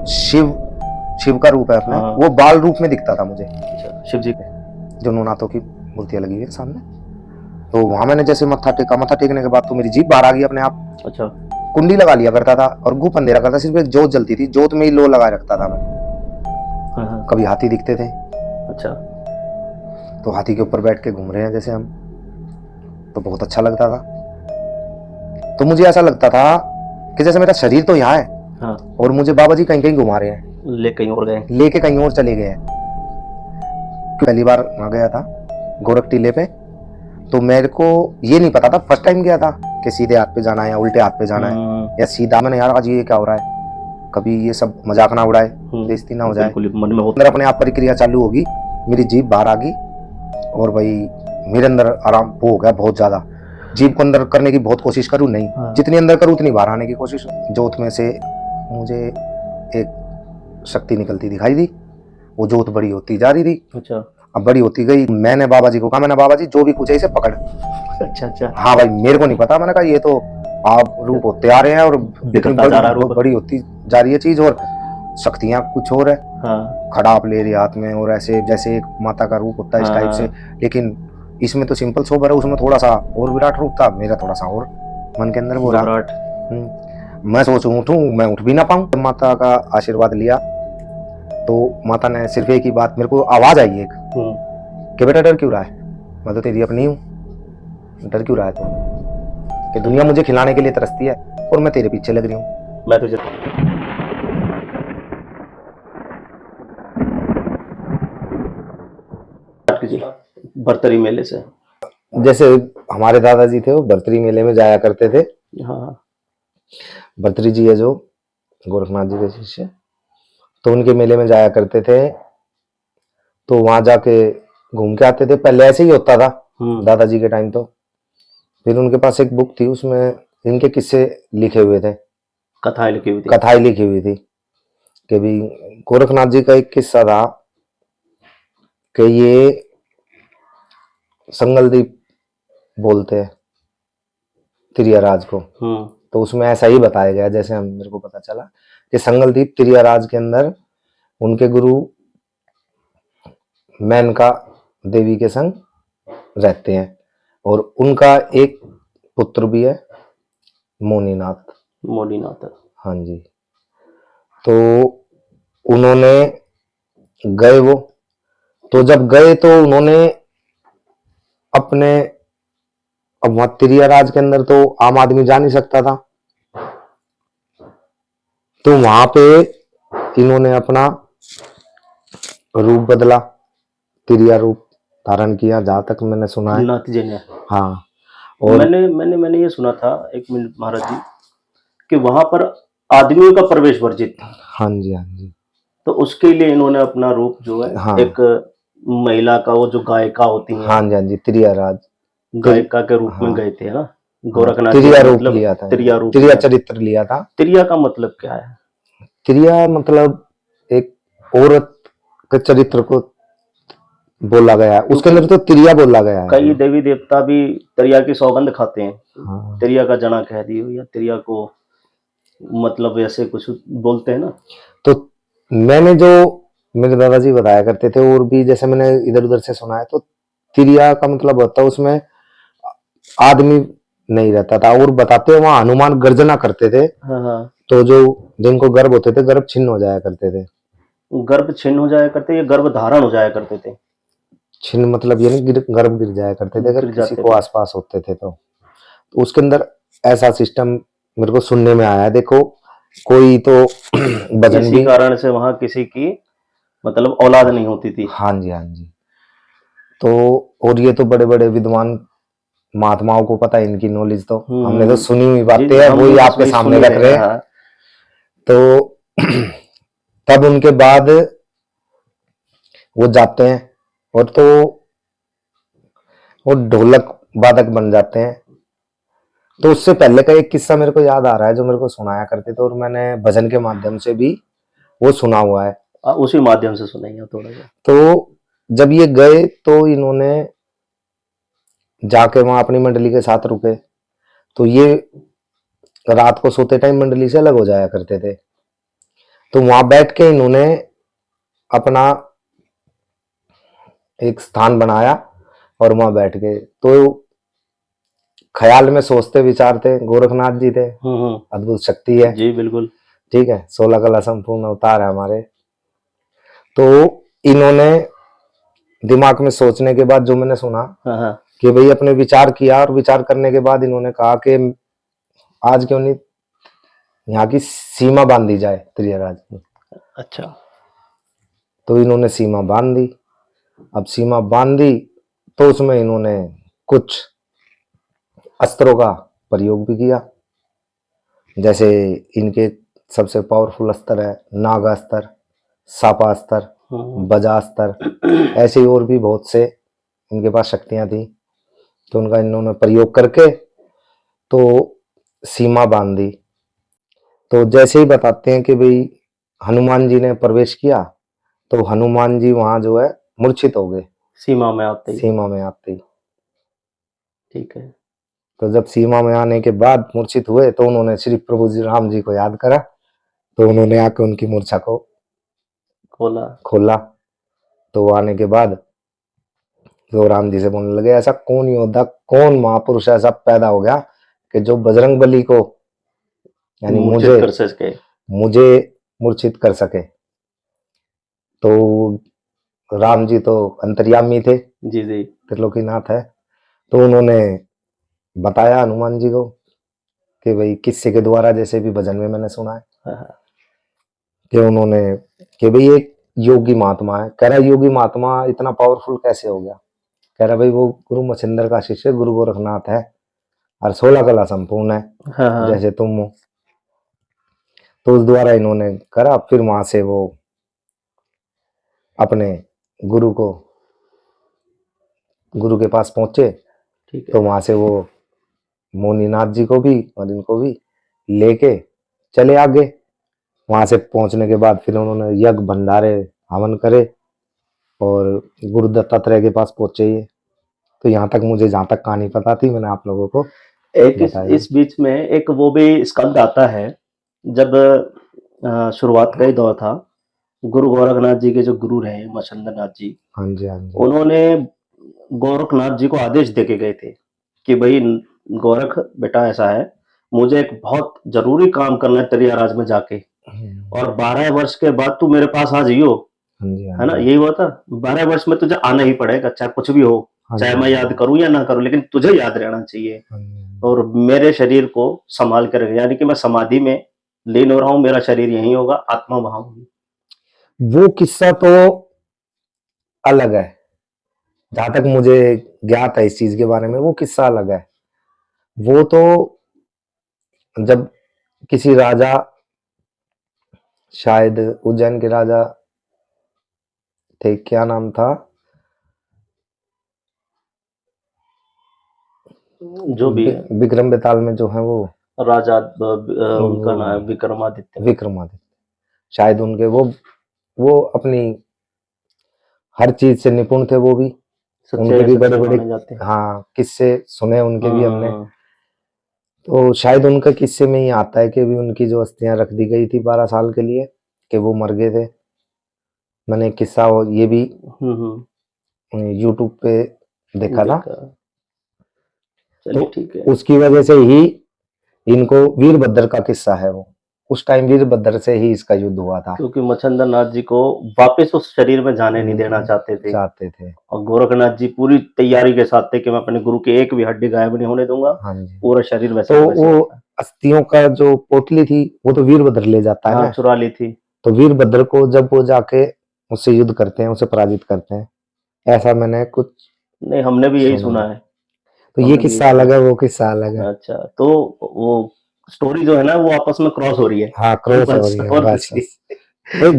शिव शिव का रूप है अपना, हाँ। वो बाल रूप में दिखता था मुझे, अच्छा, शिव जी। जो नौनाथों की मूर्तियां लगी हुई है सामने। तो वहां मैंने जैसे मत्था टेका, मत्था टेकने के बाद तो मेरी जीभ बाहर आ गई अपने आप। अच्छा। कुंडी लगा लिया करता था और गुप अंधेरा करता, सिर्फ एक जोत जलती थी, जोत में ही लो लगा रखता था मैं। हाँ हाँ। कभी हाथी दिखते थे, अच्छा। तो हाथी के ऊपर बैठ के घूम रहे हैं जैसे हम, तो बहुत अच्छा लगता था। तो मुझे ऐसा लगता था कि जैसे मेरा शरीर तो यहाँ है हाँ। और मुझे बाबा जी कहीं कहीं घुमा रहे हैं, ले कहीं और गए। लेके कहीं और चले गए हैं। पहली बार वहां गया था गोरख टीले पे, तो मेरे को ये नहीं पता था, फर्स्ट टाइम गया था कि सीधे हाथ पे जाना है या उल्टे हाथ पे जाना है या सीधा। मैंने यार आज ये क्या हो रहा है, कभी ये सब मजाक ना उड़ाए, बेइज्जती ना हो जाए। बिल्कुल मन में होता। अंदर अपने आप प्रक्रिया चालू होगी, मेरी जीभ बाहर आ गई और भाई मेरे अंदर आराम वो हो गया बहुत ज्यादा। जीभ को अंदर करने की बहुत कोशिश करूँ, नहीं, हाँ। जितनी अंदर करूँ उतनी बाहर आने की कोशिश। जोत में से मुझे एक शक्ति निकलती दिखाई दी, वो जोत बड़ी होती जा रही थी। अच्छा। अब बड़ी होती गई, मैंने बाबा जी को कहा, मैंने बाबा जी जो भी कुछ है इसे पकड़। अच्छा अच्छा। हाँ भाई, मेरे को नहीं पता, मैंने कहा ये तो आप रूप होते आ रहे हैं और इतनी बिखरता जा रहा रूप। बड़ी होती जा रही है चीज, और शक्तियां कुछ और है। हाँ। खड़ाप ले रही हाथ में और ऐसे जैसे एक माता का रूप होता है इस हाँ, टाइप से, लेकिन इसमें तो सिंपल सोबर है, उसमें थोड़ा सा और विराट रूप था, मेरा थोड़ा सा और मन के अंदर वो रहा। मैं सोचूं उठूं, मैं उठ भी ना पाऊं। माता का आशीर्वाद लिया तो माता ने सिर्फ एक ही बात, मेरे को आवाज आई एक कि बेटा डर क्यों रहा है, मैं तो तेरी अपनी हूँ, डर क्यों रहा है तो, कि दुनिया मुझे खिलाने के लिए तरसती है और मैं तेरे पीछे लग रही हूँ। मैं तुझे बर्तरी मेले से। जैसे हमारे दादाजी थे वो भर्तरी मेले में जाया करते थे। हाँ। भर्तरी जी है जो गोरखनाथ जी के शिष्य, तो उनके मेले में जाया करते थे, तो वहां जाके घूम के आते थे। पहले ऐसे ही होता था दादाजी के टाइम। तो फिर उनके पास एक बुक थी, उसमें इनके किस्से लिखे हुए थे, कथाएं लिखी हुई थी। कथाएं लिखी हुई थी कि भी गोरखनाथ जी का एक किस्सा था कि ये संगलदीप बोलते हैं तिरियाराज को। तो उसमें ऐसा ही बताया गया जैसे हम मेरे को पता चला कि संगलदीप तिरियाराज के अंदर उनके गुरु मेनका देवी के संग रहते हैं और उनका एक पुत्र भी है मोनीनाथ। मोनीनाथ। हाँ जी। तो उन्होंने गए वो, तो जब गए तो उन्होंने अपने, अब वहां तिरियाराज के अंदर तो आम आदमी जा नहीं सकता था, तो वहां पे इन्होंने अपना रूप बदला, तिरिया रूप धारण किया, जहां तक मैंने सुना है। नाथ जी ने। हाँ। और मैंने ये सुना था, एक मिनट महाराज जी, कि वहां पर आदमियों का प्रवेश वर्जित था। हाँ जी, हाँ जी। तो उसके लिए इन्होंने अपना रूप जो है, हाँ। एक महिला का, वो जो गायिका होती है, हाँ जी, हाँ जी, तिरियाराज गायिका के रूप में हाँ, गए थे ना हाँ, गोरखनाथ जी तिरिया का रूप मतलब लिया था, तिरिया रूप तिरिया लिया। चरित्र लिया था। तिरिया का मतलब क्या है? तिरिया मतलब एक औरत के चरित्र को बोला गया है, उसके अंदर तो तिरिया बोला गया है। कई देवी देवता भी तिरिया की सौगंध खाते हैं। हाँ। तिरिया का जना कह दियो या तिरिया को मतलब ऐसे कुछ बोलते हैं ना। तो मैंने जो मेरे दादाजी बताया करते थे और भी जैसे मैंने इधर उधर से सुना है, तो तिरिया का मतलब होता है उसमें आदमी नहीं रहता था, और बताते हैं वहां हनुमान गर्जना करते थे। हाँ हाँ। तो जो जिनको गर्भ होते थे, गर्भ छिन्न हो जाया करते थे। गर्भ छिन्न हो जाया करते, या गर्भ धारण हो जाया करते थे? छिन्न मतलब ये नहीं, गर्भ गिर जाया करते थे अगर गिर किसी जाते को थे। आसपास होते थे तो उसके अंदर ऐसा सिस्टम मेरे को सुनने में आया है। देखो कोई तो भजन इसी भी, कारण से वहां किसी की मतलब औलाद नहीं होती थी। हाँ जी, हाँ जी। तो और ये तो बड़े बड़े विद्वान महात्माओं को पता है, इनकी नॉलेज तो हमने तो सुनी हुई जी बातें जी, हैं, हम वो ही भी बस आपके वही सुन सामने ही रख रहे रहे हैं। हैं। तो तब उनके बाद वो जाते हैं और तो वो ढोलक वादक बन जाते हैं। तो उससे पहले का एक किस्सा मेरे को याद आ रहा है जो मेरे को सुनाया करते थे, और मैंने भजन के माध्यम से भी वो सुना हुआ है। उसी माध्यम से सुनाइए थोड़ा सा। तो जब ये गए तो इन्होंने जाके वहां अपनी मंडली के साथ रुके, तो ये रात को सोते टाइम मंडली से अलग हो जाया करते थे। तो वहां बैठ के इन्होंने अपना एक स्थान बनाया और वहां बैठ गए। तो ख्याल में सोचते विचारते गोरखनाथ जी थे, अद्भुत शक्ति है जी बिल्कुल। ठीक है, 16 कला संपूर्ण अवतार है हमारे। तो इन्होंने दिमाग में सोचने के बाद जो मैंने सुना कि भाई अपने विचार किया, और विचार करने के बाद इन्होंने कहा कि आज क्यों नहीं यहाँ की सीमा बांध दी जाए त्रियराज की। अच्छा। तो इन्होंने सीमा बांध दी। अब सीमा बांध दी तो उसमें इन्होंने कुछ अस्त्रों का प्रयोग भी किया। जैसे इनके सबसे पावरफुल अस्त्र है नागास्त्र, सापास्त्र, बजास्त्र, ऐसे और भी बहुत से इनके पास शक्तियां थी। तो उनका इन्होंने प्रयोग करके तो सीमा बांध दी। तो जैसे ही बताते हैं कि भाई हनुमान जी ने प्रवेश किया तो हनुमान जी वहां जो है मूर्छित हो गए सीमा में आते ही। सीमा में आते ही। ठीक है। तो जब सीमा में आने के बाद मूर्छित हुए तो उन्होंने श्री प्रभु जी राम जी को याद करा। तो उन्होंने आके उनकी मूर्छा को खोला। तो वो आने के बाद तो राम जी से बोलने लगे ऐसा कौन योद्धा कौन महापुरुष ऐसा पैदा हो गया कि जो बजरंग बली को यानी मुझे मूर्छित कर सके। तो राम जी तो अंतर्यामी थे, जी जी त्रिलोकीनाथ है। तो उन्होंने बताया हनुमान जी को कि भाई किस्से के द्वारा, जैसे भी भजन में मैंने सुना है कि उन्होंने कि भाई एक योगी महात्मा है। कह रहा योगी महात्मा इतना पावरफुल कैसे हो गया। कह रहा भाई वो गुरु मच्छिंद्र का शिष्य गुरु गोरखनाथ है और 16 कला संपूर्ण है जैसे तुम हो। तो उस द्वारा इन्होंने करा। फिर वहां से वो अपने गुरु के पास पहुंचे। तो वहां से वो मोनीनाथ जी को भी और इनको भी लेके चले आगे। वहां से पहुंचने के बाद फिर उन्होंने यज्ञ भंडारे हवन करे और गुरु दत्तात्रेय के पास पहुंचे। ये तो यहाँ तक मुझे जहां तक कहानी पता थी मैंने आप लोगों को एक इस बीच में एक वो भी स्कंद आता है जब शुरुआत का ही दौर था। गुरु गोरखनाथ जी के जो गुरु रहे मच्छिंद्र नाथ जी, हाँ जी हाँ जी, उन्होंने गोरखनाथ जी को आदेश देके गए थे कि भाई गोरख बेटा ऐसा है, मुझे एक बहुत जरूरी काम करना है त्रियाराज में जाके, और 12 वर्ष के बाद तू मेरे पास आ जाइयो। है ना, यही हुआ था। 12 वर्ष में तुझे आना ही पड़ेगा, चाहे कुछ भी हो, चाहे मैं याद करूं या ना करूं, लेकिन तुझे याद रहना चाहिए। और मेरे शरीर को संभाल कर, यानी कि मैं समाधि में लीन हो रहा हूं, मेरा शरीर यहीं होगा, आत्मा वहां होगी। वो किस्सा तो अलग है, जहां तक मुझे ज्ञात है इस चीज के बारे में वो किस्सा अलग है। वो तो जब किसी राजा, शायद उज्जैन के राजा थे, क्या नाम था, जो भी विक्रम बेताल में जो है वो राजा उनका नाम है विक्रमादित्य। शायद उनके वो अपनी हर चीज से निपुण थे। वो भी उनके भी बड़े बड़े हाँ किस्से सुने उनके भी हमने। तो शायद उनका किस्से में ही आता है कि भी उनकी जो अस्थियां रख दी गई थी 12 साल के लिए कि वो मर गए थे। मैंने किस्सा ये भी यूट्यूब पे देखा था। तो ठीक है। उसकी वजह से ही इनको वीरभद्र का किस्सा है वो, उस टाइम वीरभद्र से ही इसका युद्ध हुआ था, क्योंकि मच्छिंद्र नाथ जी को वापस उस शरीर में जाने नहीं देना चाहते थे। और गोरखनाथ जी पूरी तैयारी के साथ थे कि मैं अपने गुरु की एक भी हड्डी गायब नहीं होने दूंगा, पूरा शरीर वैसे तो वो अस्थियों का जो पोटली थी वो तो वीरभद्र ले जाता है ना, चुरा ली थी। तो वीरभद्र को जब वो जाके उससे युद्ध करते हैं, उसे पराजित करते हैं, ऐसा मैंने कुछ नहीं, हमने भी यही सुना है। तो ये किस्सा अलग है, वो किस्सा अलग है। अच्छा, तो वो स्टोरी जो है ना वो आपस में क्रॉस हो रही है। हाँ क्रॉस हो रही है बस। तो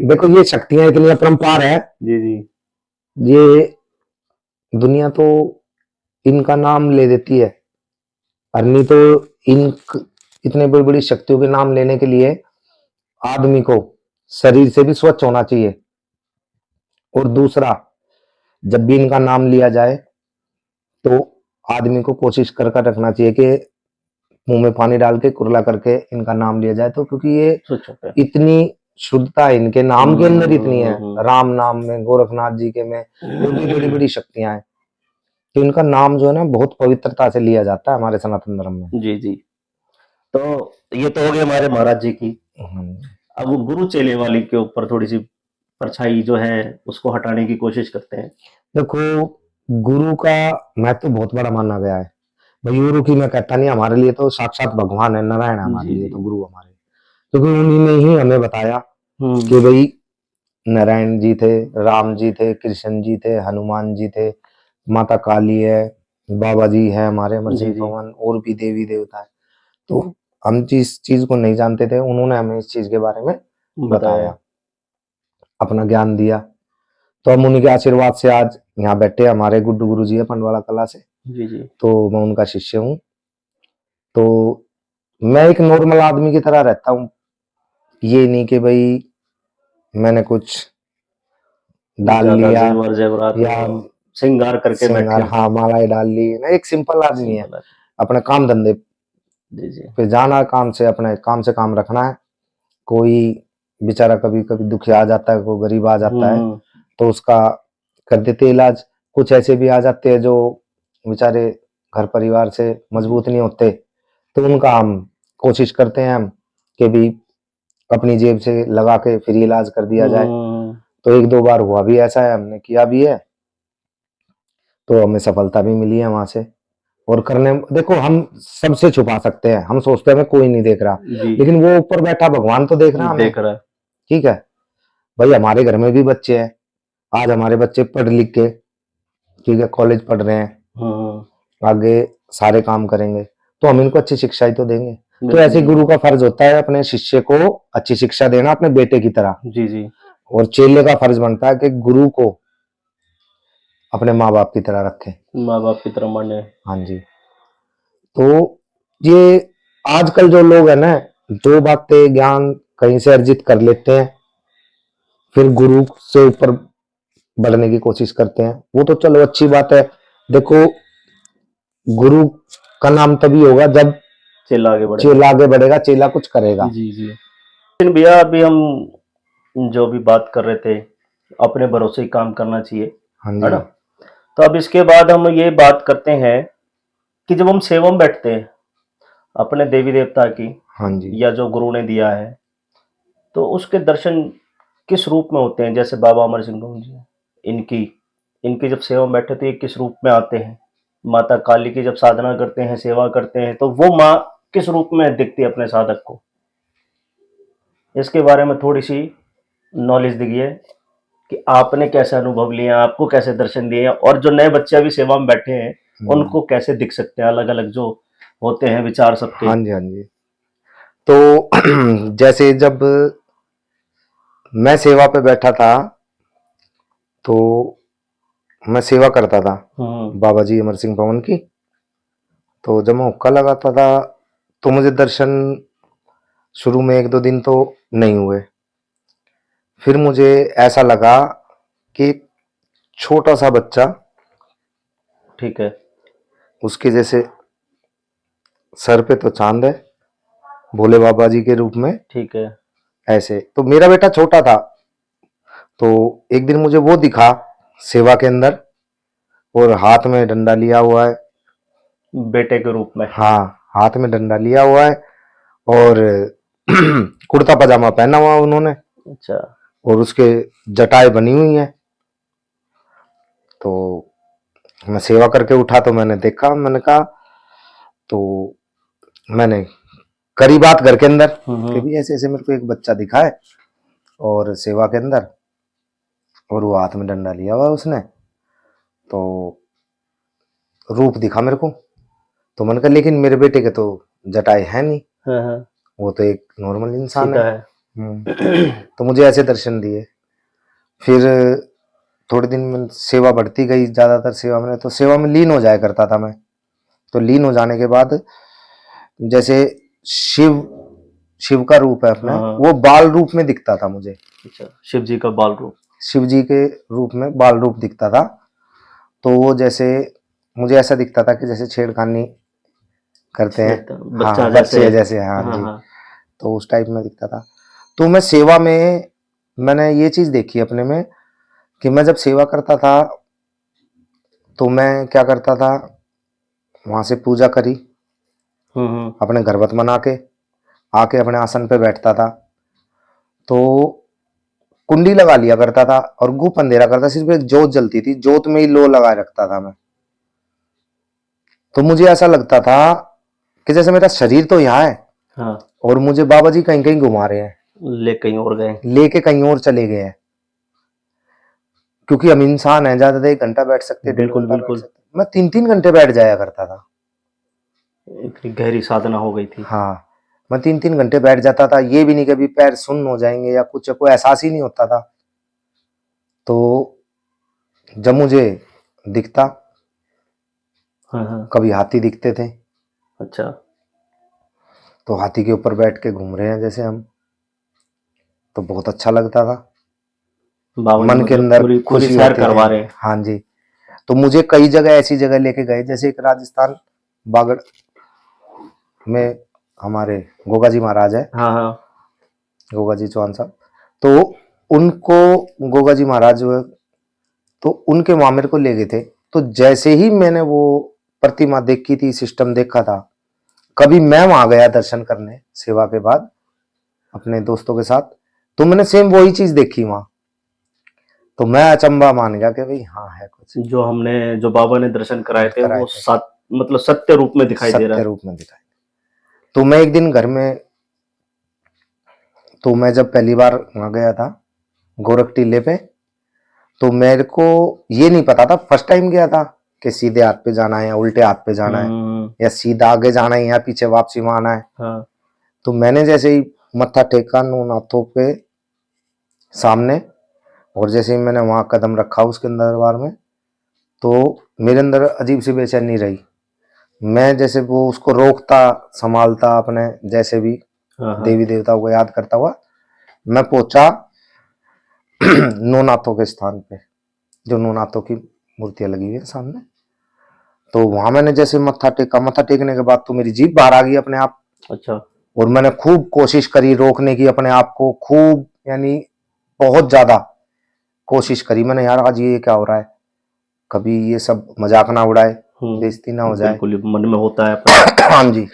देखो ये शक्तियां इतनी अपरंपार है जी जी, ये दुनिया तो इनका नाम ले देती है। और नहीं तो इन इतने बड़ी बड़ी शक्तियों के नाम लेने के लिए आदमी को शरीर से भी स्वच्छ होना चाहिए। और दूसरा, जब भी इनका नाम लिया जाए तो आदमी को कोशिश कर रखना चाहिए कि मुंह में पानी डाल के कुरला करके इनका नाम लिया जाए। तो क्योंकि ये इतनी शुद्धता है इनके नाम के अंदर इतनी है, राम नाम में, गोरखनाथ जी के में और भी बड़ी बड़ी शक्तियां हैं कि इनका नाम जो है ना बहुत पवित्रता से लिया जाता है हमारे सनातन धर्म में। जी जी। तो ये तो हो गए हमारे महाराज जी की। हम्म। अब वो गुरु चेले वाली के ऊपर थोड़ी सी परछाई जो है उसको हटाने की कोशिश करते हैं। देखो, गुरु का महत्व बहुत बड़ा माना गया है। भाई गुरु की मैं कहता नहीं, हमारे लिए तो साक्षात भगवान है, नारायण है हमारे जी लिए जी। तो गुरु हमारे, क्योंकि उन्हीं ने ही हमें बताया हम्म। कि भाई नारायण जी थे, राम जी थे, कृष्ण जी थे, हनुमान जी थे, माता काली है, बाबा जी है हमारे अमर जी सिंह जी। पवन, और भी देवी देवता है। तो हम जिस चीज को नहीं जानते थे उन्होंने हमें इस चीज के बारे में बताया। बताया, अपना ज्ञान दिया। तो हम उन्हीं के आशीर्वाद से आज यहाँ बैठे। हमारे गुड्डू गुरु जी है पंडवाला कला से, जी जी। तो मैं उनका शिष्य हूँ। तो मैं एक नॉर्मल आदमी की तरह रहता हूँ, ये नहीं कि भाई मैंने कुछ डाल ज्यादा लिया जेवर जेवरात या श्रृंगार करके सिंगार, बैठे। हाँ मालाएं डाल ली ना, एक सिंपल आदमी है, सिंपल है। अपने काम धंधे जी जी। पे जाना है, काम से अपने काम से काम रखना है। कोई बेचारा कभी कभी दुखी आ जाता है, कोई गरीब आ जाता है, हम्म। तो उसका कर देते इलाज। कुछ ऐसे भी आ जाते हैं जो बेचारे घर परिवार से जी मजबूत नहीं होते, तो उनका हम कोशिश करते हैं हम कि भी अपनी जेब से लगा के फ्री इलाज कर दिया जाए। हम्म। तो एक दो बार हुआ भी ऐसा है, हमने किया भी है, तो हमें सफलता भी मिली है वहां से। और करने, देखो हम सबसे छुपा सकते हैं, हम सोचते हैं हमें कोई नहीं देख रहा, जी। लेकिन वो ऊपर बैठा भगवान तो देख रहा हमें। देख रहा है। ठीक है भाई, हमारे घर में भी बच्चे हैं, आज हमारे बच्चे पढ़ लिख के, ठीक है, कॉलेज पढ़ रहे हैं, हम्म। आगे सारे काम करेंगे, तो हम इनको अच्छी शिक्षा ही तो देंगे। तो बिल्कुल ऐसे गुरु बिल्कुल। का फर्ज होता है अपने शिष्य को अच्छी शिक्षा देना, अपने बेटे की तरह। जी जी। और चेले का फर्ज बनता है कि गुरु को अपने माँ बाप की तरह रखे। माँ बाप की तरह माने। हाँ जी। तो ये आजकल जो लोग है ना, जो बातें ज्ञान कहीं से अर्जित कर लेते हैं, फिर गुरु से ऊपर बढ़ने की कोशिश करते हैं, वो तो चलो अच्छी बात है। देखो, गुरु का नाम तभी होगा जब चेला आगे बढ़ेगा। चेला आगे बढ़ेगा, चेला कुछ करेगा। जी जी। लेकिन भैया अभी हम जो भी बात कर रहे थे, अपने भरोसे ही काम करना चाहिए, हाँ है जी। ना। तो अब इसके बाद हम ये बात करते हैं कि जब हम सेवा में बैठते हैं अपने देवी देवता की, हाँ जी। या जो गुरु ने दिया है, तो उसके दर्शन किस रूप में होते हैं? जैसे बाबा अमर सिंह पवन जी, इनकी इनकी जब सेवा में बैठे तो ये किस रूप में आते हैं? माता काली की जब साधना करते हैं, सेवा करते हैं, तो वो माँ किस रूप में दिखती है अपने साधक को? इसके बारे में थोड़ी सी नॉलेज दीजिए कि आपने कैसे अनुभव लिए हैं, आपको कैसे दर्शन दिए हैं, और जो नए बच्चे अभी सेवा में बैठे हैं उनको कैसे दिख सकते हैं, अलग अलग जो होते हैं विचार सबके। हाँ जी। हाँ जी। तो जैसे जब मैं सेवा पे बैठा था, तो मैं सेवा करता था बाबा जी अमर सिंह पवन की। तो जब मैं हुक्का लगाता था, तो मुझे दर्शन शुरू में एक दो दिन तो नहीं हुए। फिर मुझे ऐसा लगा कि एक छोटा सा बच्चा, ठीक है। उसके जैसे सर पे तो चांद है, भोले बाबा जी के रूप में, ठीक है। ऐसे। तो मेरा बेटा छोटा था, तो एक दिन मुझे वो दिखा सेवा के अंदर, और हाथ में डंडा लिया हुआ है। बेटे के रूप में। हाँ, हाथ में डंडा लिया हुआ है, और कुर्ता पजामा पहना हुआ उन्होंने, अच्छा। और उसके जटाएं बनी हुई हैं। तो मैं सेवा करके उठा, तो मैंने देखा, मैंने कहा, तो मैंने करी बात घर के अंदर कि भी ऐसे ऐसे मेरे को एक बच्चा दिखा है और सेवा के अंदर, और वो हाथ में डंडा लिया हुआ है उसने, तो रूप दिखा मेरे को। तो मैंने कहा लेकिन मेरे बेटे के तो जटाएं है नहीं, हाँ, वो तो एक नॉर्मल इंसान है। सीधा है। तो मुझे ऐसे दर्शन दिए। फिर थोड़े दिन में सेवा बढ़ती गई, ज्यादातर सेवा में, तो सेवा में लीन हो जाया करता था मैं। तो लीन हो जाने के बाद जैसे शिव शिव का रूप है अपना, हाँ। वो बाल रूप में दिखता था मुझे। अच्छा, शिव जी का बाल रूप। शिव जी के रूप में बाल रूप दिखता था। तो वो जैसे मुझे ऐसा दिखता था कि जैसे छेड़खानी करते हैं, हाँ बच्चा हाँ, जैसे। बच्चे जैसे, हाँ हाँ जी। हाँ। तो उस टाइप में दिखता था। तो मैं सेवा में मैंने ये चीज देखी अपने में कि मैं जब सेवा करता था तो मैं क्या करता था, वहां से पूजा करी, अपने घरवत बना के आके अपने आसन पे बैठता था, तो कुंडी लगा लिया करता था और गुप अंधेरा करता, सिर्फ एक जोत जलती थी, जोत में ही लो लगा रखता था मैं। तो मुझे ऐसा लगता था कि जैसे मेरा शरीर तो यहाँ है हाँ, और मुझे बाबा जी कहीं कहीं घुमा रहे हैं, ले कहीं और गए। लेके कहीं और चले गए हैं, क्योंकि हम इंसान हैं, ज्यादा देर 1 घंटा बैठ सकते, 1.5 बिल्कुल घंटा बैठ बिल्कुल, सकते, मैं 3-3 घंटे बैठ जाया करता था। इतनी गहरी साधना हो गई थी। हाँ, मैं 3-3 घंटे बैठ जाता था, ये भी नहीं कभी पैर सुन्न हो जाएंगे या कुछ, कोई एहसास ही नहीं होता था। तो जब मुझे दिखता, हाँ हाँ, कभी हाथी दिखते थे, अच्छा, तो हाथी के ऊपर बैठ के घूम रहे हैं जैसे हम, तो बहुत अच्छा लगता था, बाबा जी मन के मतलब अंदर पूरी पूरी खुशी सैर होती थी। करवा रहे हैं। हाँ जी। तो मुझे कई जगह ऐसी जगह लेके गए, जैसे एक राजस्थान बागड़ में हमारे गोगा जी महाराज है, हाँ हाँ, गोगा जी चौहान साहब, तो उनको, गोगा जी महाराज जो है, तो उनके वहां मेरे को ले गए थे। तो जैसे ही मैंने वो प्रतिमा देखी थी, सिस्टम देखा था, कभी मैं वहां गया दर्शन करने सेवा के बाद अपने दोस्तों के साथ, तो मैंने सेम वही चीज देखी वहां, तो मैं अचंबा मान गया कि भाई हाँ है कुछ, जो हमने जो बाबा ने दर्शन कराए थे कराए वो थे, मतलब सत्य रूप में दिखाई दे रहा सत्य है। रूप में दिखाई। तो मैं एक दिन घर में, तो मैं जब पहली बार वहां गया था गोरख टीले पे, तो मेरे को ये नहीं पता था, फर्स्ट टाइम गया था, कि सीधे हाथ पे जाना है या उल्टे हाथ पे जाना है, या सीधा आगे जाना है या पीछे वापसी में आना है। हाँ, तो मैंने जैसे ही मत्था टेका नो नाथों के सामने, और जैसे ही मैंने वहां कदम रखा उसके अंदर दरबार में, तो मेरे अंदर अजीब सी बेचैनी रही। मैं जैसे वो उसको रोकता, संभालता अपने जैसे भी, हाँ हाँ, देवी देवताओं को याद करता हुआ मैं पहुंचा नो नाथों के स्थान पे, जो नो नाथों की मूर्तियां लगी हुई है सामने। तो वहां मैंने जैसे मत्था टेका, मत्था टेकने के बाद तो मेरी जीभ बाहर आ गई अपने आप, अच्छा, और मैंने खूब कोशिश करी रोकने की अपने आप को, खूब यानी बहुत ज्यादा कोशिश करी मैंने, यार आज ये क्या हो रहा है, कभी ये सब मजाक ना उड़ाए, बेइज्जती ना हो जाए। बिल्कुल, ये मन में होता है अपने। हाँ जी।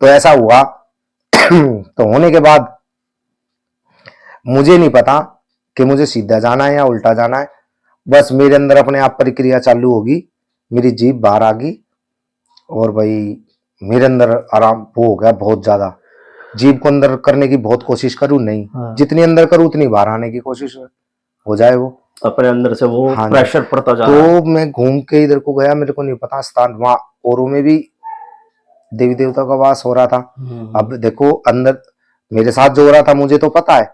तो ऐसा हुआ तो होने के बाद मुझे नहीं पता कि मुझे सीधा जाना है या उल्टा जाना है, बस मेरे अंदर अपने आप प्रक्रिया चालू होगी, मेरी जीभ बाहर आ गई, और भाई मेरे अंदर आराम वो हो गया बहुत ज्यादा, जीभ को अंदर करने की बहुत कोशिश करूं, नहीं, हाँ, जितनी अंदर करूं उतनी बाहर आने की कोशिश हो जाए वो। अपने अंदर से वो हाँ जी। प्रेशर पड़ता जा रहा है। तो मैं घूम के इधर को गया, मेरे को नहीं पता स्थान, वहां औरों में भी देवी देवता का वास हो रहा था। अब देखो अंदर मेरे साथ जो हो रहा था मुझे तो पता है,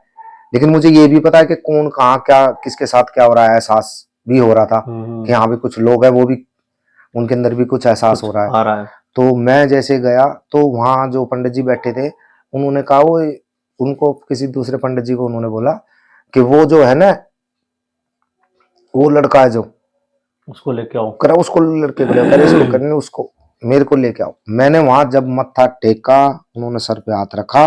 लेकिन मुझे ये भी पता है कि कौन कहाँ क्या किसके साथ क्या हो रहा है, एहसास भी हो रहा था कि यहाँ भी कुछ लोग हैं, वो भी उनके अंदर भी कुछ एहसास कुछ हो रहा है। आ रहा है। तो मैं जैसे गया तो वहां जो पंडित जी बैठे थे, उन्होंने कहा वो, उनको किसी दूसरे पंडित जी को उन्होंने बोला कि वो जो है ना, वो लड़का है जो उसको लेके आओ। करा, उसको लड़के को लेकर इसको करने, उसको मेरे को लेके आओ। मैंने वहां जब मत्था टेका, उन्होंने सर पे हाथ रखा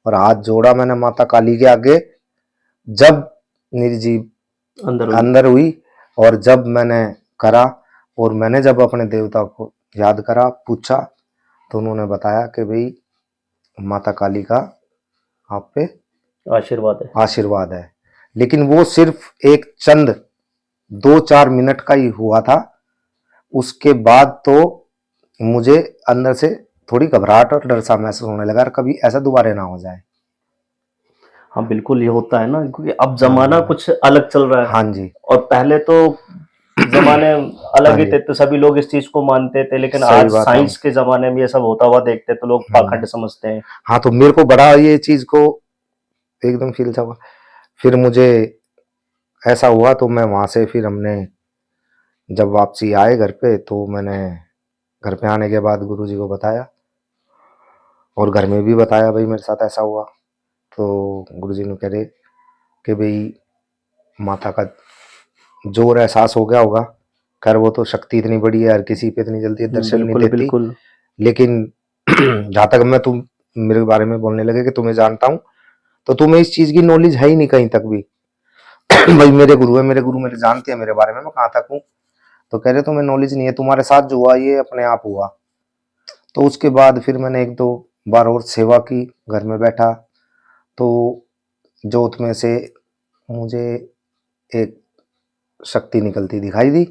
और हाथ जोड़ा मैंने माता काली के आगे, जब मेरी जीभ अंदर हुई। अंदर हुई, और जब मैंने करा, और मैंने जब अपने देवता को याद करा, पूछा, तो उन्होंने बताया कि भाई माता काली का आप पे आशीर्वाद है। आशीर्वाद है। लेकिन वो सिर्फ एक चंद 2-4 मिनट का ही हुआ था, उसके बाद तो मुझे अंदर से थोड़ी घबराहट और डर सा महसूस होने लगा, कभी ऐसा दोबारा ना हो जाए। हाँ बिल्कुल, ये होता है ना, क्योंकि अब जमाना कुछ अलग चल रहा है। हाँ जी। और पहले तो जमाने अलग हाँ ही जी, थे, तो सभी लोग इस चीज को मानते थे, लेकिन सही आज बात है। साइंस के जमाने में ये सब होता हुआ देखते तो लोग पाखंड समझते हैं। हाँ, तो मेरे को बड़ा ये चीज को एकदम फील था। फिर मुझे ऐसा हुआ तो मैं वहां से, फिर हमने जब वापसी आए घर पे, तो मैंने घर पे आने के बाद गुरुजी को बताया, और घर में भी बताया भाई मेरे साथ ऐसा हुआ। तो गुरुजी ने कह रहे कि भाई माता का जोर एहसास हो गया होगा, खैर वो तो शक्ति इतनी बड़ी है, हर किसी पे इतनी जल्दी दर्शन नहीं बिल्कुल देती, बिल्कुल। लेकिन जहां तक मैं, तुम मेरे बारे में बोलने लगे कि तुम्हें जानता हूँ, तो तुम्हें इस चीज की नॉलेज है ही नहीं कहीं तक भी। भाई मेरे गुरु है, मेरे गुरु मेरे जानते हैं मेरे बारे में, मैं कहाँ तक हूँ। तो कह रहे तुम्हें नॉलेज नहीं है, तुम्हारे साथ जो हुआ ये अपने आप हुआ। तो उसके बाद फिर मैंने एक दो बार और सेवा की, घर में बैठा तो जोत में से मुझे एक शक्ति निकलती दिखाई दी।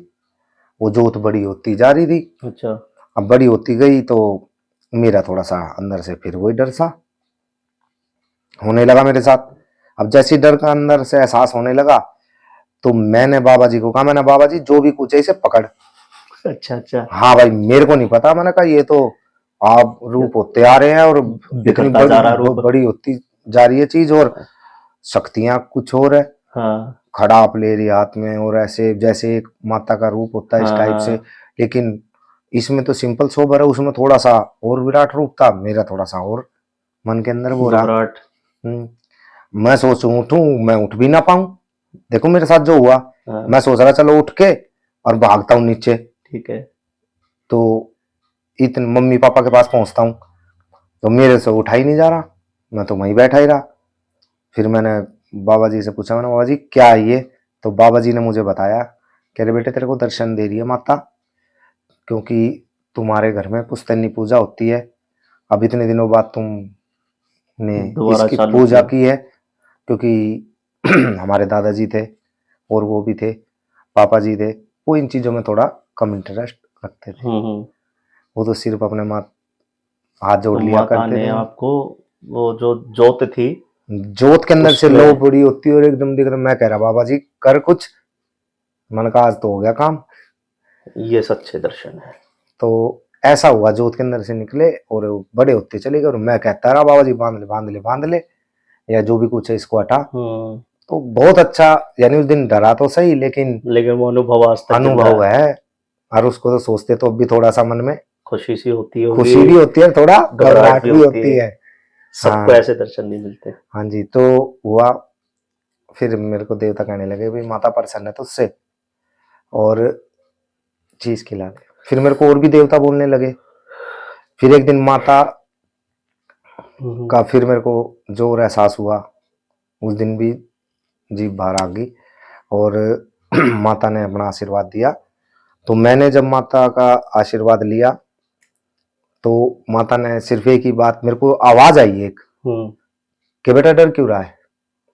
वो जोत बड़ी होती जा रही थी। अच्छा। अब बड़ी होती गई तो मेरा थोड़ा सा अंदर से फिर वही डर सा होने लगा मेरे साथ। अब जैसे डर का अंदर से एहसास होने लगा तो मैंने बाबा जी को कहा, मैंने बाबा जी जो भी कुछ है इसे पकड़। अच्छा अच्छा। हाँ भाई मेरे को नहीं पता, मैंने कहा ये तो आप रूप होते आ रहे हैं और इतनी बिखरता जा रहा रूप। बड़ी होती जा रही है चीज, और शक्तियां कुछ और है। हाँ खड़ा आप ले रही हाथ में और ऐसे जैसे एक माता का रूप होता है इस हाँ टाइप से। हाँ। लेकिन इसमें तो सिंपल सोबर है, उसमें थोड़ा सा और विराट रूप था, मेरा थोड़ा सा और मन के अंदर वो रहा। घबराहट। मैं सोचूं उठूं, मैं उठ भी ना पाऊं। देखो मेरे साथ जो हुआ, हाँ मैं सोच रहा चलो उठ के और भागता हूँ नीचे, ठीक है। तो इतने मम्मी पापा के पास पहुंचता हूँ तो मेरे से उठा ही नहीं जा रहा, मैं तो वहीं बैठा ही रहा। फिर मैंने बाबा जी से पूछा, मैंने बाबा जी क्या है ये? तो बाबा जी ने मुझे बताया, कह रहे बेटे तेरे को दर्शन दे रही है माता, क्योंकि तुम्हारे घर में पुश्तैनी पूजा होती है। अब इतने दिनों बाद तुमने दोबारा इसकी चालू पूजा किया। की है, क्योंकि हमारे दादाजी थे और वो भी थे, पापा जी थे, वो इन चीज़ों में थोड़ा कम इंटरेस्ट रखते थे। हम्म। वो तो सिर्फ अपने माँ हाथ तो जोड़ लिया माता करते ने थे। आपको वो जो जोत थी जोत के अंदर से लो उसमें, बड़ी होती है और एकदम दिख रहा। मैं कह रहा बाबा जी कर कुछ, मन का आज तो हो गया काम। ये सच्चे दर्शन है। तो ऐसा हुआ, जोत के अंदर से निकले और वो बड़े होते चले गए और मैं कहता रहा बाबा जी बांध ले बांध ले बांध ले, या जो भी कुछ है इसको हटा। हम्म। तो बहुत अच्छा, यानी उस दिन डरा तो सही लेकिन लेकिन वो अनुभव आज तक जिंदा अनुभव है। है। और उसको तो सोचते तो अब भी थोड़ा सा मन में खुशी सी होती होगी, खुशी भी होती है, थोड़ा घबराहट घबराहट भी भी होती होती है। है। सबको हाँ ऐसे दर्शन नहीं मिलते। हाँ जी। तो हुआ, फिर मेरे को देवता कहने लगे भाई माता प्रसन्न है तुझसे और चीज खिला दे। फिर मेरे को और भी देवता बोलने लगे। फिर एक दिन माता का फिर मेरे को जोर एहसास हुआ, उस दिन भी जीभ बाहर आ गई और माता ने अपना आशीर्वाद दिया। तो मैंने जब माता का आशीर्वाद लिया तो माता ने सिर्फ एक ही बात, मेरे को आवाज आई एक हम्म। कि बेटा डर क्यों रहा है,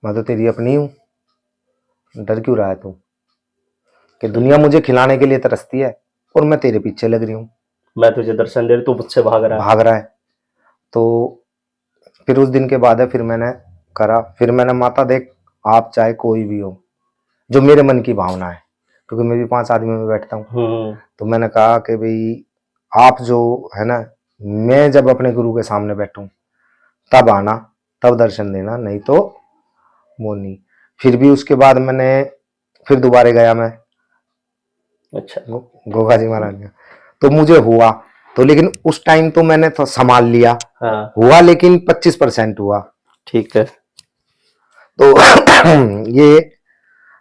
मैं तो तेरी अपनी हूं, डर क्यों रहा है तू, कि सही दुनिया है। मुझे खिलाने के लिए तरसती है और मैं तेरे पीछे लग रही हूँ, मैं तुझे दर्शन दे रही, तू मुझसे भाग रहा है। भाग रहा है। तो फिर उस दिन के बाद है, फिर मैंने करा, फिर मैंने माता देख आप चाहे कोई भी हो, जो मेरे मन की भावना है, क्योंकि मैं भी 5 आदमी में बैठता हूँ। तो मैंने कहा कि भाई आप जो है ना, मैं जब अपने गुरु के सामने बैठूं तब आना, तब दर्शन देना, नहीं तो वो नहीं। फिर भी उसके बाद मैंने फिर दोबारा गया मैं अच्छा। गोगा जी महाराज में, तो मुझे हुआ। तो लेकिन उस टाइम तो मैंने तो संभाल लिया, हाँ हुआ लेकिन 25% हुआ। ठीक है। तो ये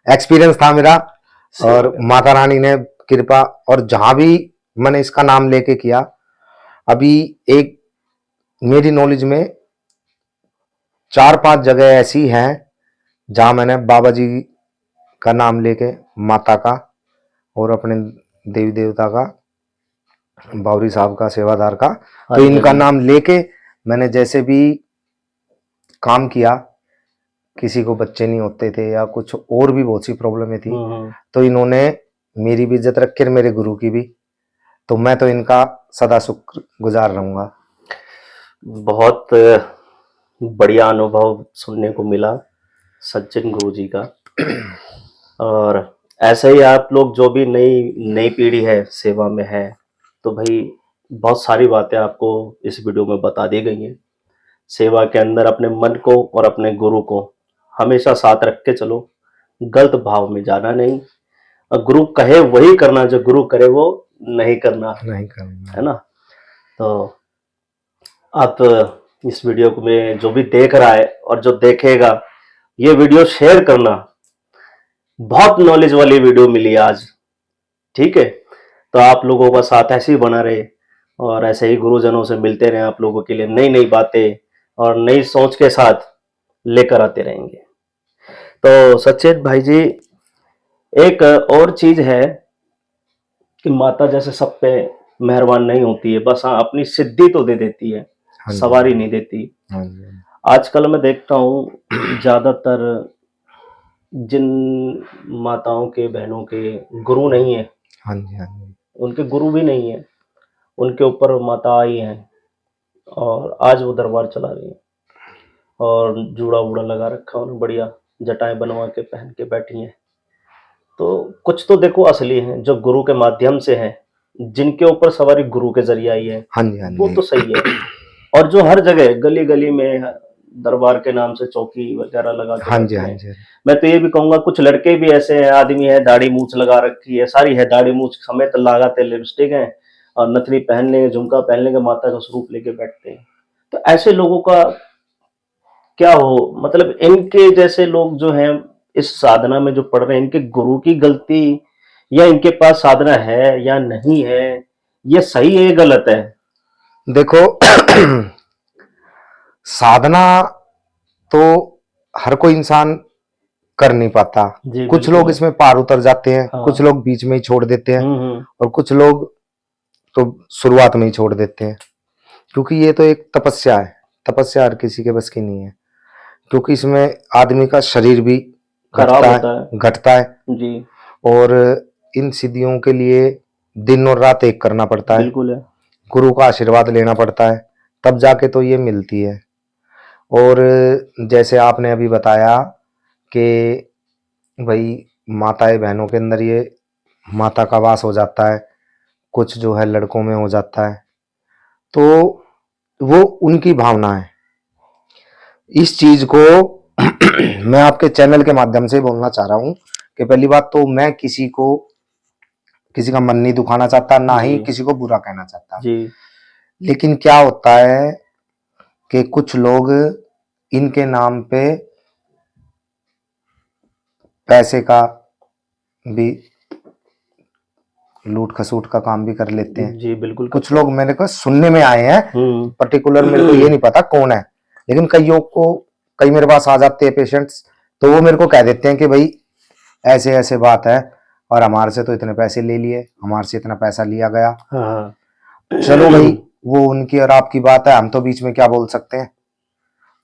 एक्सपीरियंस था मेरा। सही और है। माता रानी ने कृपा, और जहां भी मैंने इसका नाम लेके किया, अभी एक मेरी नॉलेज में 4-5 जगह ऐसी हैं जहां मैंने बाबा जी का नाम लेके, माता का और अपने देवी देवता का, बावरी साहब का, सेवादार का, हाँ तो जी हाँ इनका जी। नाम लेके मैंने जैसे भी काम किया, किसी को बच्चे नहीं होते थे या कुछ और भी बहुत सी प्रॉब्लमें थी, हम्म। तो इन्होंने मेरी भी इज्जत रखी और मेरे गुरु की भी। तो मैं तो इनका सदा शुक्रगुजार रहूंगा। बहुत बढ़िया अनुभव सुनने को मिला सज्जन गुरु जी का। और ऐसे ही आप लोग जो भी नई नई पीढ़ी है सेवा में है, तो भाई बहुत सारी बातें आपको इस वीडियो में बता दी गई हैं। सेवा के अंदर अपने मन को और अपने गुरु को हमेशा साथ रख के चलो, गलत भाव में जाना नहीं, और गुरु कहे वही करना, जो गुरु करे वो नहीं करना, नहीं करना। है ना। तो आप इस वीडियो को में जो भी देख रहा है और जो देखेगा, ये वीडियो शेयर करना। बहुत नॉलेज वाली वीडियो मिली आज, ठीक है। तो आप लोगों का साथ ऐसे ही बना रहे और ऐसे ही गुरुजनों से मिलते रहे, आप लोगों के लिए नई नई बातें और नई सोच के साथ लेकर आते रहेंगे। तो सचेत भाई जी, एक और चीज है कि माता जैसे सब पे मेहरबान नहीं होती है, बस हाँ अपनी सिद्धि तो दे देती है, हाँ जी, सवारी नहीं देती। हाँ जी, आजकल मैं देखता हूँ ज्यादातर जिन माताओं के बहनों के गुरु नहीं है, हाँ जी, हाँ जी, उनके गुरु भी नहीं है, उनके ऊपर माता आई हैं और आज वो दरबार चला रही हैं और जूड़ा वूड़ा लगा रखा है उन्हें, बढ़िया जटाएं बनवा के पहन के बैठी हैं। तो कुछ तो देखो असली हैं जो गुरु के माध्यम से हैं, जिनके ऊपर सवारी गुरु के जरिए आई है, हाँ जी, हाँ वो जी, तो सही है। और जो हर जगह गली गली में दरबार के नाम से चौकी वगैरह लगा के हाँ जी, बैठे हाँ हैं, जी, मैं तो ये भी कहूंगा कुछ लड़के भी ऐसे हैं, आदमी है दाढ़ी मूछ लगा रखी है, सारी है दाढ़ी मूछ समेत लगाते लिपस्टिक है और नथनी पहन लेंगे, झुमका पहन लेंगे, माता का स्वरूप लेके बैठते हैं। तो ऐसे लोगों का क्या हो, मतलब इनके जैसे लोग जो हैं इस साधना में जो पढ़ रहे हैं, इनके गुरु की गलती या इनके पास साधना है या नहीं है, ये सही है या गलत है? देखो साधना तो हर कोई इंसान कर नहीं पाता। जी कुछ लोग बिल्कुल। इसमें पार उतर जाते हैं, हाँ। कुछ लोग बीच में ही छोड़ देते हैं हम्म। और कुछ लोग तो शुरुआत में ही छोड़ देते हैं, क्योंकि ये तो एक तपस्या है। तपस्या हर किसी के बस की नहीं है, क्योंकि इसमें आदमी का शरीर भी खराब घटता होता है, घटता है। है जी। और इन सिद्धियों के लिए दिन और रात एक करना पड़ता है, बिल्कुल है। गुरु का आशीर्वाद लेना पड़ता है, तब जाके तो ये मिलती है। और जैसे आपने अभी बताया कि भाई माताएं बहनों के अंदर ये माता का वास हो जाता है, कुछ जो है लड़कों में हो जाता है, तो वो उनकी भावना है। इस चीज को मैं आपके चैनल के माध्यम से बोलना चाह रहा हूं कि पहली बात तो मैं किसी का मन नहीं दुखाना चाहता, ना ही जी किसी को बुरा कहना चाहता। जी। लेकिन क्या होता है कि कुछ लोग इनके नाम पे पैसे का भी लूट खसूट का काम भी कर लेते हैं। जी बिल्कुल कुछ करते लोग हैं। मेरे को सुनने में आए हैं, पर्टिकुलर मेरे को ये नहीं पता कौन है, लेकिन कई मेरे पास आ जाते हैं पेशेंट्स, तो वो मेरे को कह देते हैं कि भाई ऐसे ऐसे बात है और हमारे से तो इतने पैसे ले लिए, हमारे से इतना पैसा लिया गया। हाँ। चलो भाई, वो उनकी और आपकी बात है, हम तो बीच में क्या बोल सकते हैं?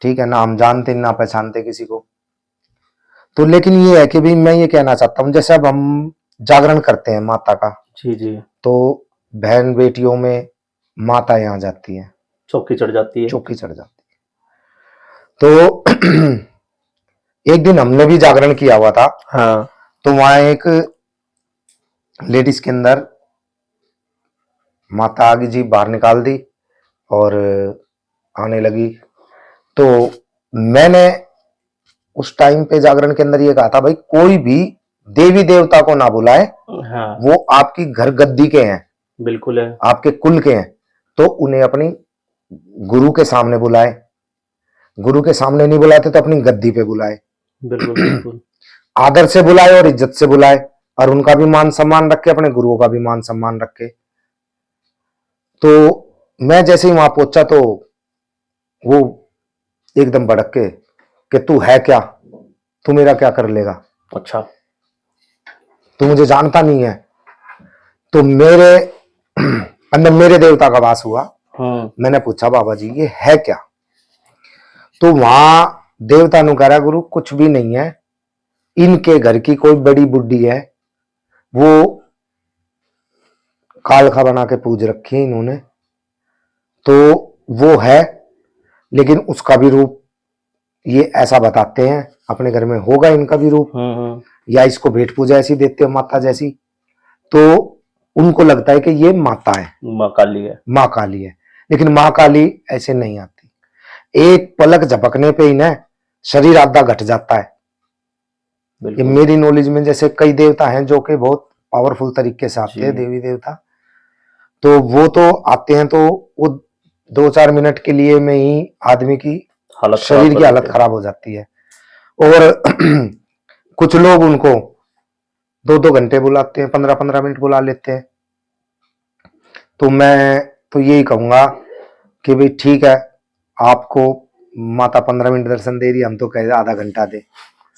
ठीक है ना, हम जानते ना पहचानते किसी को। तो लेकिन ये है कि भाई मैं ये कहना चाहता हूँ, जैसे अब हम जागरण करते हैं माता का, जी जी। तो बहन बेटियों में माता यहाँ जाती है, चौकी चढ़ जाती है। चौकी चढ़ जाती है। तो एक दिन हमने भी जागरण किया हुआ था, हाँ। तो वहां एक लेडीज के अंदर माता आगे जी बाहर निकाल दी और आने लगी। तो मैंने उस टाइम पे जागरण के अंदर ये कहा था, भाई कोई भी देवी देवता को ना बुलाए, हाँ वो आपकी घर गद्दी के हैं, बिल्कुल है। आपके कुल के हैं, तो उन्हें अपनी गुरु के सामने बुलाए। गुरु के सामने नहीं बुलाते तो अपनी गद्दी पे बुलाए, बिल्कुल बिल्कुल। आदर से बुलाए और इज्जत से बुलाए, और उनका भी मान सम्मान रखे, अपने गुरुओं का भी मान सम्मान रखे। तो मैं जैसे ही वहां पहुंचा तो वो एकदम भड़क के कि तू है क्या, तू मेरा क्या कर लेगा, अच्छा। तू मुझे जानता नहीं है। तो मेरे अंदर मेरे देवता का वास हुआ। मैंने पूछा बाबा जी ये है क्या? तो वहां देवता नु कह रहा, गुरु कुछ भी नहीं है, इनके घर की कोई बड़ी बुड्ढी है, वो कालखा बना के पूज रखी है इन्होंने, तो वो है, लेकिन उसका भी रूप ये ऐसा बताते हैं, अपने घर में होगा इनका भी रूप, या इसको भेंट पूजा ऐसी देते हो माता जैसी। तो उनको लगता है कि ये माता है, माँ काली है। माँ काली है, लेकिन माँ काली ऐसे नहीं आती। एक पलक झपकने पे ही ना शरीर आधा घट जाता है। ये मेरी नॉलेज में जैसे कई देवता हैं जो कि बहुत पावरफुल तरीके से आते हैं, देवी देवता, तो वो तो आते हैं तो वो 2-4 मिनट के लिए में ही आदमी की शरीर की हालत खराब हो जाती है। और कुछ लोग उनको 2-2 घंटे बुलाते हैं, 15-15 मिनट बुला लेते हैं। तो मैं तो यही कहूंगा कि भाई ठीक है, आपको माता 15 मिनट दर्शन दे रही, हम तो कह रहे आधा घंटा दे,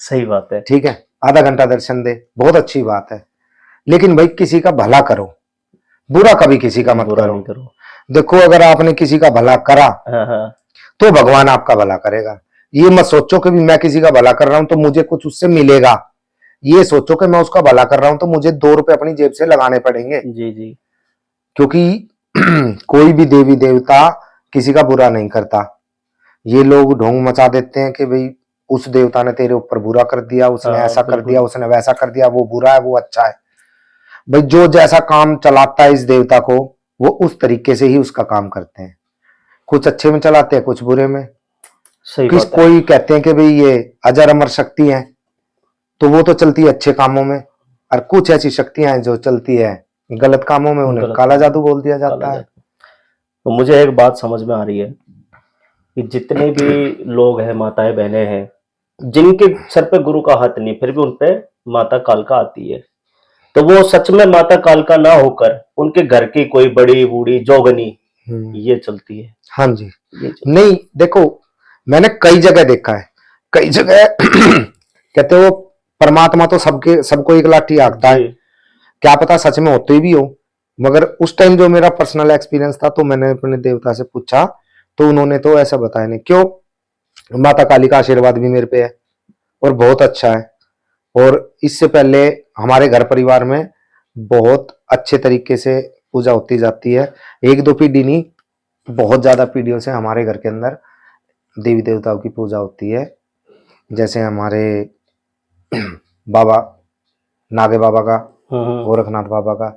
सही बात है। ठीक है, आधा घंटा दर्शन दे, बहुत अच्छी बात है। लेकिन भाई किसी का भला करो, बुरा कभी किसी का मत बुरा करो। नहीं करो। देखो अगर आपने किसी का भला करा हाँ हाँ। तो भगवान आपका भला करेगा। ये मत सोचो कि भी मैं किसी का भला कर रहा हूं तो मुझे कुछ उससे मिलेगा। ये सोचो कि मैं उसका भला कर रहा हूं तो मुझे 2 रुपए अपनी जेब से लगाने पड़ेंगे। जी जी। क्योंकि कोई भी देवी देवता किसी का बुरा नहीं करता। ये लोग ढोंग मचा देते हैं कि भाई उस देवता ने तेरे ऊपर बुरा कर दिया, उसने हाँ ऐसा कर दिया, बिल्कुल। उसने वैसा कर दिया, वो बुरा है वो अच्छा है। भाई जो जैसा काम चलाता है इस देवता को, वो उस तरीके से ही उसका काम करते हैं। कुछ अच्छे में चलाते हैं, कुछ बुरे में। सही किस बात है। कोई कहते हैं कि भाई ये अजर अमर शक्ति है, तो वो तो चलती है अच्छे कामों में, और कुछ ऐसी शक्तियां हैं जो चलती है गलत कामों में, उन्हें गलत काला काम, जादू बोल दिया काला जाता है। जादू। तो मुझे एक बात समझ में आ रही है कि जितने भी लोग हैं, माताएं बहनें हैं, जिनके सर पे गुरु का हाथ नहीं, फिर भी उन पे माता कालका आती है, तो वो सच में माता कालका ना होकर उनके घर की कोई बड़ी बूढ़ी जोगनी ये चलती है। हाँ जी। ये चलती नहीं देखो, मैंने कई जगह देखा है, कई जगह कहते हो परमात्मा तो सबके सबको एक लाठी आंकता है। है। जी। क्या पता सच में होते भी हो, मगर उस टाइम जो मेरा पर्सनल एक्सपीरियंस था तो मैंने अपने देवता से पूछा, तो उन्होंने तो ऐसा बताया नहीं। क्यों, माता काली का आशीर्वाद भी मेरे पे है और बहुत अच्छा है। और इससे पहले हमारे घर परिवार में बहुत अच्छे तरीके से पूजा होती जाती है। एक दो पीढ़ी नहीं, बहुत ज्यादा पीढ़ियों से हमारे घर के अंदर देवी देवताओं की पूजा होती है। जैसे हमारे बाबा नागे बाबा का, गोरखनाथ बाबा का,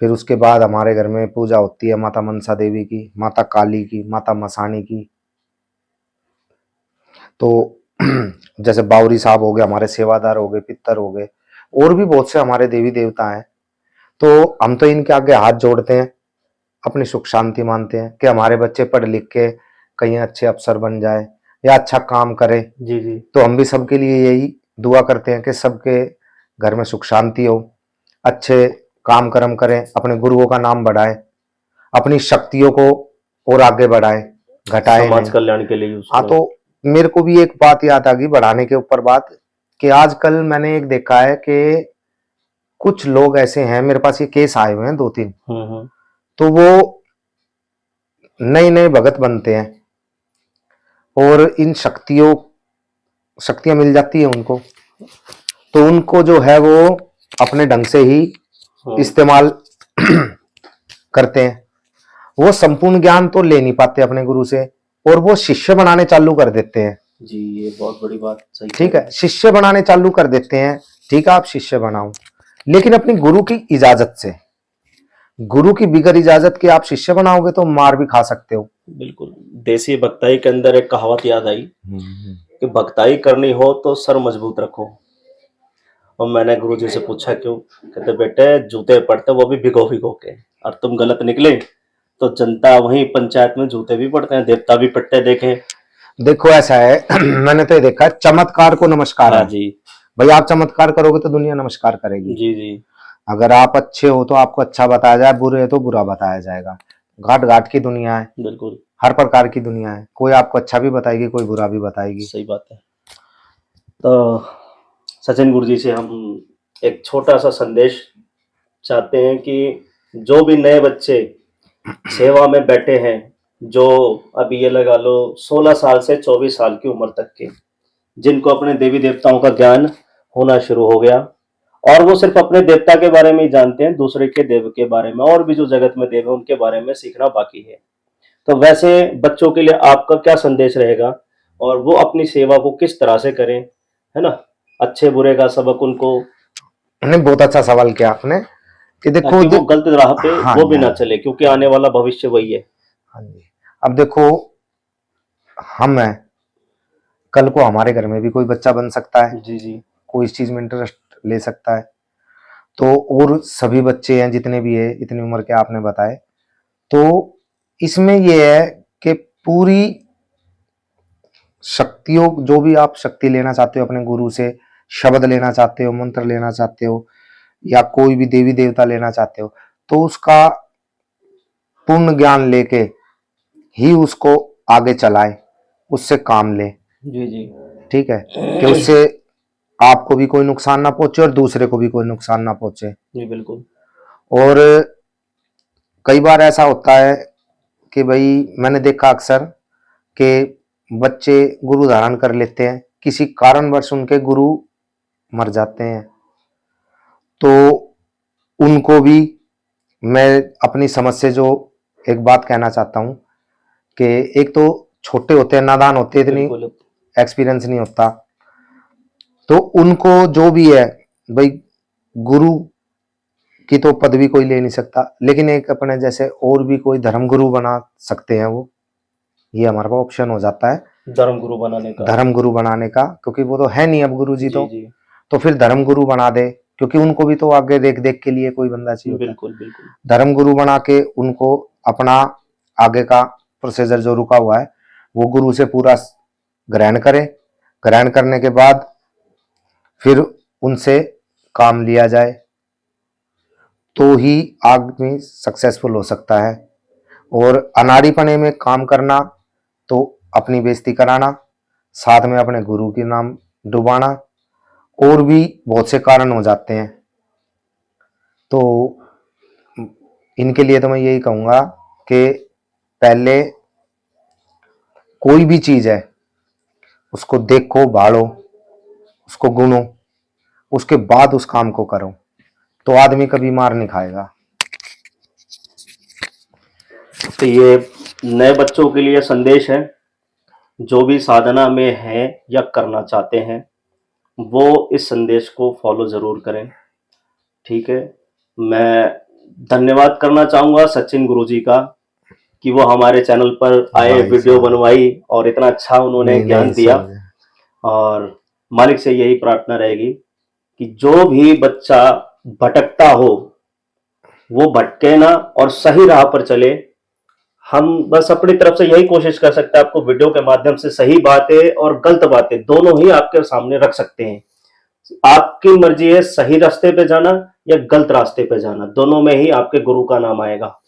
फिर उसके बाद हमारे घर में पूजा होती है माता मनसा देवी की, माता काली की, माता मसाणी की। तो जैसे बावरी साहब हो गए, हमारे सेवादार हो गए, पितर हो गए, और भी बहुत से हमारे देवी देवता हैं। तो हम तो इनके आगे हाथ जोड़ते हैं, अपनी सुख शांति मानते हैं कि हमारे बच्चे पढ़ लिख के कहीं अच्छे अफसर बन जाए या अच्छा काम करे। जी जी। तो हम भी सबके लिए यही दुआ करते हैं कि सबके घर में सुख शांति हो, अच्छे काम कर्म करें, अपने गुरुओं का नाम बढ़ाएं, अपनी शक्तियों को और आगे बढ़ाएं, घटाएं समाज नहीं। कल्याण के लिए यूज हाँ, करो। तो मेरे को भी एक बात याद आ गई बढ़ाने के ऊपर बात, कि आजकल मैंने एक देखा है कि कुछ लोग ऐसे हैं, मेरे पास ये केस आए हुए हैं 2-3, तो वो नए नए भगत बनते हैं और इन शक्तियां मिल जाती है उनको, तो उनको जो है वो अपने ढंग से ही इस्तेमाल करते हैं। वो संपूर्ण ज्ञान तो ले नहीं पाते अपने गुरु से, और वो शिष्य बनाने चालू कर देते हैं। जी, ये बहुत बड़ी बात सही कह ठीक रहे है, शिष्य बनाने चालू कर देते हैं। ठीक है, आप शिष्य बनाओ, लेकिन अपनी गुरु की इजाजत से। गुरु की बिगर इजाजत के आप शिष्य बनाओगे तो मार भी खा सकते हो। हैं। बिल्कुल। देसी भक्ताई के अंदर एक कहावत याद आई कि भक्ताई करनी हो तो सर मजबूत रखो। और मैंने गुरु जी से पूछा क्यों, कहते बेटे जूते पड़ते वो भी भिगो भिगो के, और तुम गलत निकले तो जनता वहीं पंचायत में जूते भी पड़ते हैं, देवता भी पट्टे देखे। देखो ऐसा है मैंने तो ये देखा है, चमत्कार को नमस्कार हाँ है। जी। भाई आप चमत्कार करोगे तो दुनिया नमस्कार करेगी। जी जी। अगर आप अच्छे हो तो आपको अच्छा बताया जाए, बुरे हो तो बुरा बताया जाएगा। घाट घाट की दुनिया है, बिल्कुल हर प्रकार की दुनिया है, कोई आपको अच्छा भी बताएगी, कोई बुरा भी बताएगी। सही बात है। तो सचिन गुरु जी से हम एक छोटा सा संदेश चाहते हैं कि जो भी नए बच्चे सेवा में बैठे हैं, जो अभी ये लगा लो 16 साल से 24 साल की उम्र तक के, जिनको अपने देवी देवताओं का ज्ञान होना शुरू हो गया, और वो सिर्फ अपने देवता के बारे में ही जानते हैं, दूसरे के देव के बारे में और भी जो जगत में देव है उनके बारे में सीखना बाकी है। तो वैसे बच्चों के लिए आपका क्या संदेश रहेगा, और वो अपनी सेवा को किस तरह से करें, है ना, अच्छे बुरे का सबक उनको, ने बहुत अच्छा सवाल किया आपने, कि देखो ताकि वो गलत राह पे हाँ वो जी, भी हाँ ना जी, चले, क्योंकि आने वाला भविष्य वही है। हाँ जी। अब देखो, हम हैं, कल को हमारे घर में भी कोई बच्चा बन सकता है, जी जी। कोई इस चीज में इंटरेस्ट ले सकता है। तो और सभी बच्चे हैं जितने भी है इतनी उम्र के आपने बताए, तो इसमें यह है कि पूरी शक्तियों, जो भी आप शक्ति लेना चाहते हो अपने गुरु से, शब्द लेना चाहते हो, मंत्र लेना चाहते हो, या कोई भी देवी देवता लेना चाहते हो, तो उसका पूर्ण ज्ञान लेके ही उसको आगे चलाएं। उससे काम ले, जी जी ठीक है, कि उससे आपको भी कोई नुकसान ना पहुंचे और दूसरे को भी कोई नुकसान ना पहुंचे। जी बिल्कुल। और कई बार ऐसा होता है कि भाई मैंने देखा अक्सर कि बच्चे गुरु धारण कर लेते हैं, किसी कारणवश उनके गुरु मर जाते हैं, तो उनको भी मैं अपनी समझ से जो एक बात कहना चाहता हूं कि एक तो छोटे होते हैं, नादान होते हैं, इतनी बिल्कुल एक्सपीरियंस नहीं होता, तो उनको जो भी है भाई, गुरु की तो पदवी कोई ले नहीं सकता, लेकिन एक अपने जैसे और भी कोई धर्म गुरु बना सकते हैं वो, ये हमारे पास ऑप्शन हो जाता है धर्म गुरु बनाने का। धर्म गुरु बनाने का, क्योंकि वो तो है नहीं अब गुरु जी, जी तो जी तो फिर धर्म गुरु बना दे, क्योंकि उनको भी तो आगे देख देख के लिए कोई बंदा चाहिए होता है। बिल्कुल बिल्कुल। धर्म गुरु बना के उनको अपना आगे का प्रोसीजर जो रुका हुआ है वो गुरु से पूरा ग्रहण करे, ग्रहण करने के बाद फिर उनसे काम लिया जाए, तो ही आदमी सक्सेसफुल हो सकता है। और अनाड़ीपने में काम करना तो अपनी बेइज्जती कराना, साथ में अपने गुरु के नाम डुबाना, और भी बहुत से कारण हो जाते हैं। तो इनके लिए तो मैं यही कहूँगा कि पहले कोई भी चीज़ है उसको देखो, भाड़ो, उसको गुनो, उसके बाद उस काम को करो, तो आदमी कभी मार नहीं खाएगा। तो ये नए बच्चों के लिए संदेश है, जो भी साधना में है या करना चाहते हैं वो इस संदेश को फॉलो ज़रूर करें, ठीक है। मैं धन्यवाद करना चाहूँगा सचिन गुरुजी का कि वो हमारे चैनल पर आए, भाई वीडियो साहब, बनवाई और इतना अच्छा उन्होंने नहीं ज्ञान नहीं दिया। समझे। और मालिक से यही प्रार्थना रहेगी कि जो भी बच्चा भटकता हो वो भटके ना और सही राह पर चले। हम बस अपनी तरफ से यही कोशिश कर सकते हैं, आपको वीडियो के माध्यम से सही बातें और गलत बातें दोनों ही आपके सामने रख सकते हैं। आपकी मर्जी है सही रास्ते पे जाना या गलत रास्ते पे जाना, दोनों में ही आपके गुरु का नाम आएगा।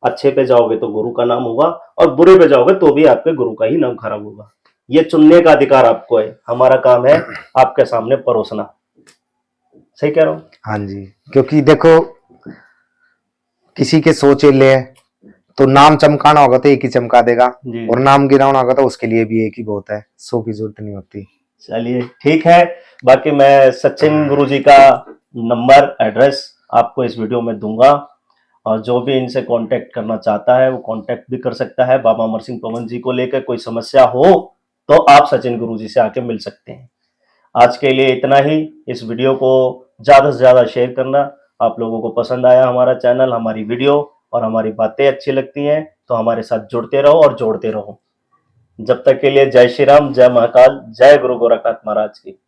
अच्छे पे जाओगे तो गुरु का नाम होगा और बुरे पे जाओगे तो भी आपके गुरु का ही नाम खराब होगा। ये चुनने का अधिकार आपको है, हमारा काम है आपके सामने परोसना। सही कह रहा हूं? हाँ जी, क्योंकि देखो किसी के सोच ले तो नाम चमकाना होगा तो एक ही चमका देगा, जी और नाम गिराना होगा तो उसके लिए भी एक ही बहुत है, 100 की जरूरत नहीं होती। चलिए ठीक है। बाकी मैं सचिन गुरुजी का नंबर एड्रेस आपको इस वीडियो में दूंगा, और जो भी इनसे कांटेक्ट करना चाहता है वो कांटेक्ट भी कर सकता है। बाबा अमर सिंह पवन जी को लेकर कोई समस्या हो तो आप सचिन गुरुजी से आके मिल सकते हैं। आज के लिए इतना ही। इस वीडियो को ज़्यादा से ज़्यादा शेयर करना। आप लोगों को पसंद आया हमारा चैनल, हमारी वीडियो और हमारी बातें अच्छी लगती हैं तो हमारे साथ जुड़ते रहो और जोड़ते रहो। जब तक के लिए जय श्री राम, जय महाकाल, जय गुरु गोरखनाथ महाराज की।